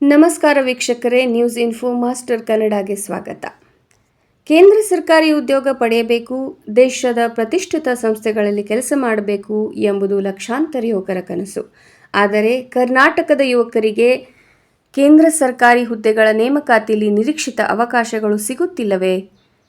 ನಮಸ್ಕಾರ ವೀಕ್ಷಕರೇ, news info master ಕನ್ನಡಗೆ ಸ್ವಾಗತ. ಕೇಂದ್ರ ಸರ್ಕಾರಿ ಉದ್ಯೋಗ ಪಡೆಯಬೇಕು, ದೇಶದ ಪ್ರತಿಷ್ಠಿತ ಸಂಸ್ಥೆಗಳಲ್ಲಿ ಕೆಲಸ ಮಾಡಬೇಕು ಎಂಬುದು ಲಕ್ಷಾಂತರ ಯುವಕರ ಕನಸು. ಆದರೆ ಕರ್ನಾಟಕದ ಯುವಕರಿಗೆ ಕೇಂದ್ರ ಸರ್ಕಾರಿ ಹುದ್ದೆಗಳ ನೇಮಕಾತಿಯಲ್ಲಿ ನಿರೀಕ್ಷಿತ ಅವಕಾಶಗಳು ಸಿಗುತ್ತಿಲ್ಲವೇ?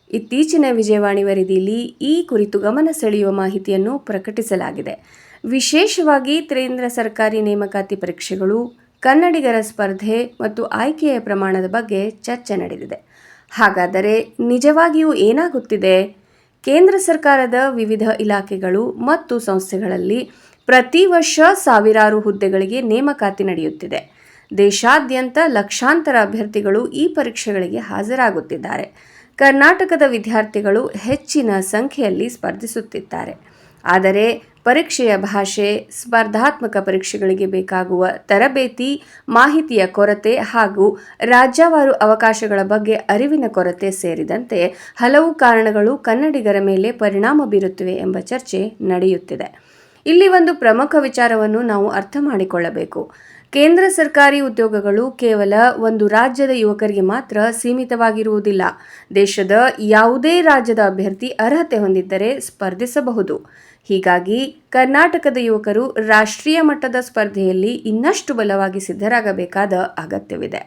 ಇತ್ತೀಚಿನ ವಿಜಯವಾಣಿ ವರದಿಯಲ್ಲಿ ಈ ಕುರಿತು ಗಮನ ಸೆಳೆಯುವ ಮಾಹಿತಿಯನ್ನು ಪ್ರಕಟಿಸಲಾಗಿದೆ. ವಿಶೇಷವಾಗಿ ಕೇಂದ್ರ ಸರ್ಕಾರಿ ನೇಮಕಾತಿ ಪರೀಕ್ಷೆಗಳು, ಕನ್ನಡಿಗರ ಸ್ಪರ್ಧೆ ಮತ್ತು ಆಯ್ಕೆಯ ಪ್ರಮಾಣದ ಬಗ್ಗೆ ಚರ್ಚೆ ನಡೆದಿದೆ. ಹಾಗಾದರೆ ನಿಜವಾಗಿಯೂ ಏನಾಗುತ್ತಿದೆ? ಕೇಂದ್ರ ಸರ್ಕಾರದ ವಿವಿಧ ಇಲಾಖೆಗಳು ಮತ್ತು ಸಂಸ್ಥೆಗಳಲ್ಲಿ ಪ್ರತಿ ವರ್ಷ ಸಾವಿರಾರು ಹುದ್ದೆಗಳಿಗೆ ನೇಮಕಾತಿ ನಡೆಯುತ್ತಿದೆ. ದೇಶಾದ್ಯಂತ ಲಕ್ಷಾಂತರ ಅಭ್ಯರ್ಥಿಗಳು ಈ ಪರೀಕ್ಷೆಗಳಿಗೆ ಹಾಜರಾಗುತ್ತಿದ್ದಾರೆ. ಕರ್ನಾಟಕದ ವಿದ್ಯಾರ್ಥಿಗಳು ಹೆಚ್ಚಿನ ಸಂಖ್ಯೆಯಲ್ಲಿ ಸ್ಪರ್ಧಿಸುತ್ತಿದ್ದಾರೆ. ಆದರೆ ಪರೀಕ್ಷೆಯ ಭಾಷೆ, ಸ್ಪರ್ಧಾತ್ಮಕ ಪರೀಕ್ಷೆಗಳಿಗೆ ಬೇಕಾಗುವ ತರಬೇತಿ, ಮಾಹಿತಿಯ ಕೊರತೆ ಹಾಗೂ ರಾಜ್ಯವಾರು ಅವಕಾಶಗಳ ಬಗ್ಗೆ ಅರಿವಿನ ಕೊರತೆ ಸೇರಿದಂತೆ ಹಲವು ಕಾರಣಗಳು ಕನ್ನಡಿಗರ ಮೇಲೆ ಪರಿಣಾಮ ಬೀರುತ್ತಿವೆ ಎಂಬ ಚರ್ಚೆ ನಡೆಯುತ್ತಿದೆ. ಇಲ್ಲಿ ಒಂದು ಪ್ರಮುಖ ವಿಚಾರವನ್ನು ನಾವು ಅರ್ಥ ಮಾಡಿಕೊಳ್ಳಬೇಕು. ಕೇಂದ್ರ ಸರ್ಕಾರಿ ಉದ್ಯೋಗಗಳು ಕೇವಲ ಒಂದು ರಾಜ್ಯದ ಯುವಕರಿಗೆ ಮಾತ್ರ ಸೀಮಿತವಾಗಿರುವುದಿಲ್ಲ. ದೇಶದ ಯಾವುದೇ ರಾಜ್ಯದ ಅಭ್ಯರ್ಥಿ ಅರ್ಹತೆ ಹೊಂದಿದ್ದರೆ ಸ್ಪರ್ಧಿಸಬಹುದು. ಹೀಗಾಗಿ ಕರ್ನಾಟಕದ ಯುವಕರು ರಾಷ್ಟ್ರೀಯ ಮಟ್ಟದ ಸ್ಪರ್ಧೆಯಲ್ಲಿ ಇನ್ನಷ್ಟು ಬಲವಾಗಿ ಸಿದ್ಧರಾಗಬೇಕಾದ ಅಗತ್ಯವಿದೆ.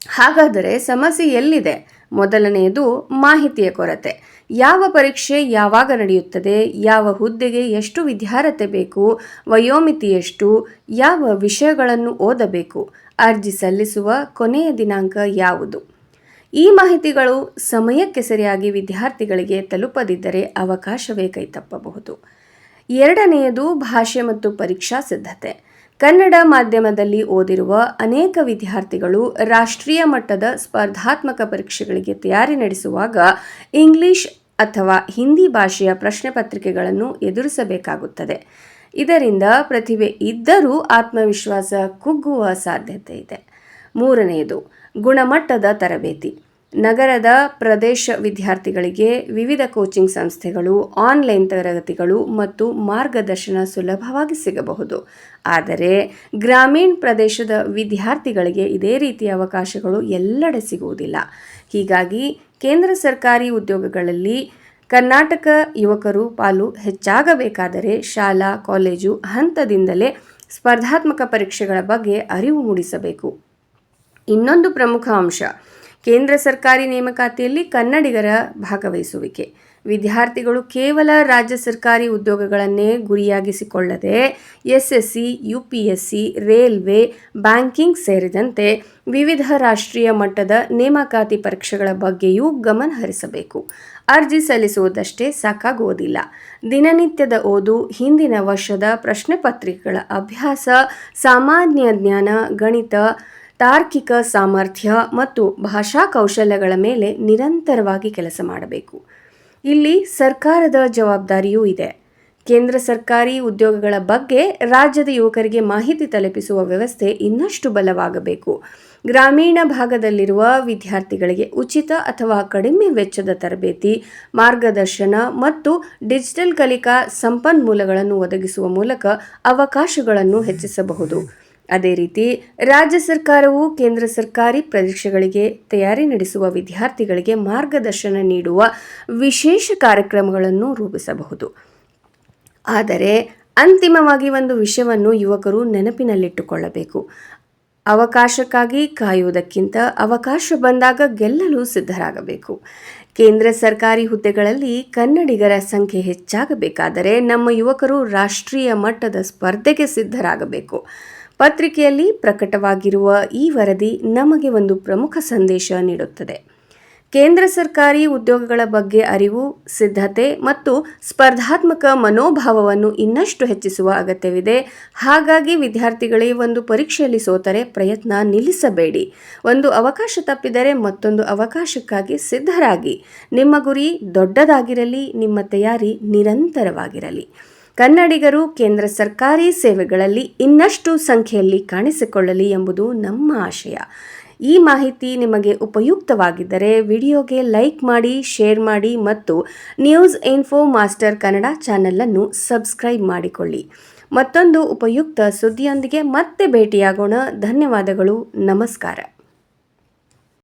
ಹಾಗಾದರೆ ಸಮಸ್ಯೆ ಎಲ್ಲಿದೆ? ಮೊದಲನೆಯದು ಮಾಹಿತಿಯ ಕೊರತೆ. ಯಾವ ಪರೀಕ್ಷೆ ಯಾವಾಗ ನಡೆಯುತ್ತದೆ, ಯಾವ ಹುದ್ದೆಗೆ ಎಷ್ಟು ವಿದ್ಯಾರ್ಹತೆ ಬೇಕು, ವಯೋಮಿತಿ ಎಷ್ಟು, ಯಾವ ವಿಷಯಗಳನ್ನು ಓದಬೇಕು, ಅರ್ಜಿ ಸಲ್ಲಿಸುವ ಕೊನೆಯ ದಿನಾಂಕ ಯಾವುದು? ಈ ಮಾಹಿತಿಗಳು ಸಮಯಕ್ಕೆ ಸರಿಯಾಗಿ ವಿದ್ಯಾರ್ಥಿಗಳಿಗೆ ತಲುಪದಿದ್ದರೆ ಅವಕಾಶವೇ ಕೈತಪ್ಪಬಹುದು. ಎರಡನೆಯದು ಭಾಷೆ ಮತ್ತು ಪರೀಕ್ಷಾ ಸಿದ್ಧತೆ. ಕನ್ನಡ ಮಾಧ್ಯಮದಲ್ಲಿ ಓದಿರುವ ಅನೇಕ ವಿದ್ಯಾರ್ಥಿಗಳು ರಾಷ್ಟ್ರೀಯ ಮಟ್ಟದ ಸ್ಪರ್ಧಾತ್ಮಕ ಪರೀಕ್ಷೆಗಳಿಗೆ ತಯಾರಿ ನಡೆಸುವಾಗ ಇಂಗ್ಲಿಷ್ ಅಥವಾ ಹಿಂದಿ ಭಾಷೆಯ ಪ್ರಶ್ನೆ ಪತ್ರಿಕೆಗಳನ್ನು ಎದುರಿಸಬೇಕಾಗುತ್ತದೆ. ಇದರಿಂದ ಪ್ರತಿಭೆ ಇದ್ದರೂ ಆತ್ಮವಿಶ್ವಾಸ ಕುಗ್ಗುವ ಸಾಧ್ಯತೆ ಇದೆ. ಮೂರನೆಯದು ಗುಣಮಟ್ಟದ ತರಬೇತಿ. ನಗರದ ಪ್ರದೇಶ ವಿದ್ಯಾರ್ಥಿಗಳಿಗೆ ವಿವಿಧ ಕೋಚಿಂಗ್ ಸಂಸ್ಥೆಗಳು, ಆನ್ಲೈನ್ ತರಗತಿಗಳು ಮತ್ತು ಮಾರ್ಗದರ್ಶನ ಸುಲಭವಾಗಿ ಸಿಗಬಹುದು. ಆದರೆ ಗ್ರಾಮೀಣ ಪ್ರದೇಶದ ವಿದ್ಯಾರ್ಥಿಗಳಿಗೆ ಇದೇ ರೀತಿಯ ಅವಕಾಶಗಳು ಎಲ್ಲೆಡೆ ಸಿಗುವುದಿಲ್ಲ. ಹೀಗಾಗಿ ಕೇಂದ್ರ ಸರ್ಕಾರಿ ಉದ್ಯೋಗಗಳಲ್ಲಿ ಕರ್ನಾಟಕ ಯುವಕರು ಪಾಲು ಹೆಚ್ಚಾಗಬೇಕಾದರೆ ಶಾಲಾ ಕಾಲೇಜು ಹಂತದಿಂದಲೇ ಸ್ಪರ್ಧಾತ್ಮಕ ಪರೀಕ್ಷೆಗಳ ಬಗ್ಗೆ ಅರಿವು ಮೂಡಿಸಬೇಕು. ಇನ್ನೊಂದು ಪ್ರಮುಖ ಅಂಶ ಕೇಂದ್ರ ಸರ್ಕಾರಿ ನೇಮಕಾತಿಯಲ್ಲಿ ಕನ್ನಡಿಗರ ಭಾಗವಹಿಸುವಿಕೆ. ವಿದ್ಯಾರ್ಥಿಗಳು ಕೇವಲ ರಾಜ್ಯ ಸರ್ಕಾರಿ ಉದ್ಯೋಗಗಳನ್ನೇ ಗುರಿಯಾಗಿಸಿಕೊಳ್ಳದೆ SSC, UPSC, ರೈಲ್ವೆ, ಬ್ಯಾಂಕಿಂಗ್ ಸೇರಿದಂತೆ ವಿವಿಧ ರಾಷ್ಟ್ರೀಯ ಮಟ್ಟದ ನೇಮಕಾತಿ ಪರೀಕ್ಷೆಗಳ ಬಗ್ಗೆಯೂ ಗಮನ ಹರಿಸಬೇಕು. ಅರ್ಜಿ ಸಲ್ಲಿಸುವುದಷ್ಟೇ ಸಾಕಾಗುವುದಿಲ್ಲ. ದಿನನಿತ್ಯದ ಓದು, ಹಿಂದಿನ ವರ್ಷದ ಪ್ರಶ್ನೆ ಪತ್ರಿಕೆಗಳ ಅಭ್ಯಾಸ, ಸಾಮಾನ್ಯ ಜ್ಞಾನ, ಗಣಿತ, ತಾರ್ಕಿಕ ಸಾಮರ್ಥ್ಯ ಮತ್ತು ಭಾಷಾ ಕೌಶಲ್ಯಗಳ ಮೇಲೆ ನಿರಂತರವಾಗಿ ಕೆಲಸ ಮಾಡಬೇಕು. ಇಲ್ಲಿ ಸರ್ಕಾರದ ಜವಾಬ್ದಾರಿಯೂ ಇದೆ. ಕೇಂದ್ರ ಸರ್ಕಾರಿ ಉದ್ಯೋಗಗಳ ಬಗ್ಗೆ ರಾಜ್ಯದ ಯುವಕರಿಗೆ ಮಾಹಿತಿ ತಲುಪಿಸುವ ವ್ಯವಸ್ಥೆ ಇನ್ನಷ್ಟು ಬಲವಾಗಬೇಕು. ಗ್ರಾಮೀಣ ಭಾಗದಲ್ಲಿರುವ ವಿದ್ಯಾರ್ಥಿಗಳಿಗೆ ಉಚಿತ ಅಥವಾ ಕಡಿಮೆ ವೆಚ್ಚದ ತರಬೇತಿ, ಮಾರ್ಗದರ್ಶನ ಮತ್ತು ಡಿಜಿಟಲ್ ಕಲಿಕಾ ಸಂಪನ್ಮೂಲಗಳನ್ನು ಒದಗಿಸುವ ಮೂಲಕ ಅವಕಾಶಗಳನ್ನು ಹೆಚ್ಚಿಸಬಹುದು. ಅದೇ ರೀತಿ ರಾಜ್ಯ ಸರ್ಕಾರವು ಕೇಂದ್ರ ಸರ್ಕಾರಿ ಪರೀಕ್ಷೆಗಳಿಗೆ ತಯಾರಿ ನಡೆಸುವ ವಿದ್ಯಾರ್ಥಿಗಳಿಗೆ ಮಾರ್ಗದರ್ಶನ ನೀಡುವ ವಿಶೇಷ ಕಾರ್ಯಕ್ರಮಗಳನ್ನು ರೂಪಿಸಬಹುದು. ಆದರೆ ಅಂತಿಮವಾಗಿ ಒಂದು ವಿಷಯವನ್ನು ಯುವಕರು ನೆನಪಿನಲ್ಲಿಟ್ಟುಕೊಳ್ಳಬೇಕು. ಅವಕಾಶಕ್ಕಾಗಿ ಕಾಯುವುದಕ್ಕಿಂತ ಅವಕಾಶ ಬಂದಾಗ ಗೆಲ್ಲಲು ಸಿದ್ಧರಾಗಬೇಕು. ಕೇಂದ್ರ ಸರ್ಕಾರಿ ಹುದ್ದೆಗಳಲ್ಲಿ ಕನ್ನಡಿಗರ ಸಂಖ್ಯೆ ಹೆಚ್ಚಾಗಬೇಕಾದರೆ ನಮ್ಮ ಯುವಕರು ರಾಷ್ಟ್ರೀಯ ಮಟ್ಟದ ಸ್ಪರ್ಧೆಗೆ ಸಿದ್ಧರಾಗಬೇಕು. ಪತ್ರಿಕೆಯಲ್ಲಿ ಪ್ರಕಟವಾಗಿರುವ ಈ ವರದಿ ನಮಗೆ ಒಂದು ಪ್ರಮುಖ ಸಂದೇಶ ನೀಡುತ್ತದೆ. ಕೇಂದ್ರ ಸರ್ಕಾರಿ ಉದ್ಯೋಗಗಳ ಬಗ್ಗೆ ಅರಿವು, ಸಿದ್ಧತೆ ಮತ್ತು ಸ್ಪರ್ಧಾತ್ಮಕ ಮನೋಭಾವವನ್ನು ಇನ್ನಷ್ಟು ಹೆಚ್ಚಿಸುವ ಅಗತ್ಯವಿದೆ. ಹಾಗಾಗಿ ವಿದ್ಯಾರ್ಥಿಗಳೇ, ಒಂದು ಪರೀಕ್ಷೆಯಲ್ಲಿ ಸೋತರೆ ಪ್ರಯತ್ನ ನಿಲ್ಲಿಸಬೇಡಿ. ಒಂದು ಅವಕಾಶ ತಪ್ಪಿದರೆ ಮತ್ತೊಂದು ಅವಕಾಶಕ್ಕಾಗಿ ಸಿದ್ಧರಾಗಿ. ನಿಮ್ಮ ಗುರಿ ದೊಡ್ಡದಾಗಿರಲಿ, ನಿಮ್ಮ ತಯಾರಿ ನಿರಂತರವಾಗಿರಲಿ. ಕನ್ನಡಿಗರು ಕೇಂದ್ರ ಸರ್ಕಾರಿ ಸೇವೆಗಳಲ್ಲಿ ಇನ್ನಷ್ಟು ಸಂಖ್ಯೆಯಲ್ಲಿ ಕಾಣಿಸಿಕೊಳ್ಳಲಿ ಎಂಬುದು ನಮ್ಮ ಆಶಯ. ಈ ಮಾಹಿತಿ ನಿಮಗೆ ಉಪಯುಕ್ತವಾಗಿದ್ದರೆ ವಿಡಿಯೋಗೆ ಲೈಕ್ ಮಾಡಿ, ಶೇರ್ ಮಾಡಿ ಮತ್ತು ನ್ಯೂಸ್ ಇನ್ಫೋ ಮಾಸ್ಟರ್ ಕನ್ನಡ ಚಾನಲನ್ನು ಸಬ್ಸ್ಕ್ರೈಬ್ ಮಾಡಿಕೊಳ್ಳಿ. ಮತ್ತೊಂದು ಉಪಯುಕ್ತ ಸುದ್ದಿಯೊಂದಿಗೆ ಮತ್ತೆ ಭೇಟಿಯಾಗೋಣ. ಧನ್ಯವಾದಗಳು. ನಮಸ್ಕಾರ.